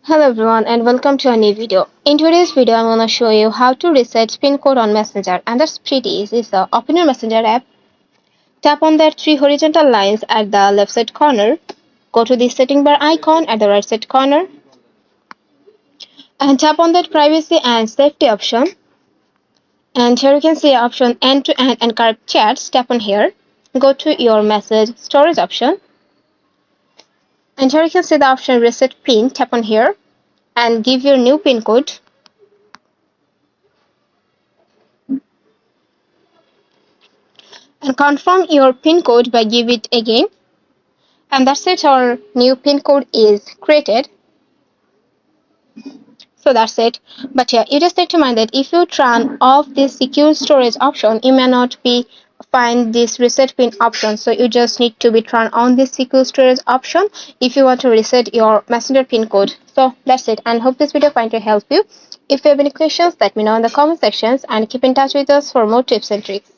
Hello everyone and welcome to a new video. In today's video I'm gonna show you how to reset pin code on Messenger, and that's pretty easy. So open your Messenger app, tap on the three horizontal lines at the left side corner, go to the setting bar icon at the right side corner and tap on that privacy and safety option, and here you can see option end-to-end encrypt chats. Tap on here, go to your message storage option, and here you can see the option reset pin. Tap on here and give your new pin code. And confirm your pin code by give it again, and that's it, our new pin code is created. So that's it. But yeah, you just need to mind that if you turn off this secure storage option, you may not be find this reset pin option. So you just need to be turn on this secure storage option if you want to reset your messenger pin code. So that's it, and hope this video find to help you. If you have any questions, let me know in the comment sections and keep in touch with us for more tips and tricks.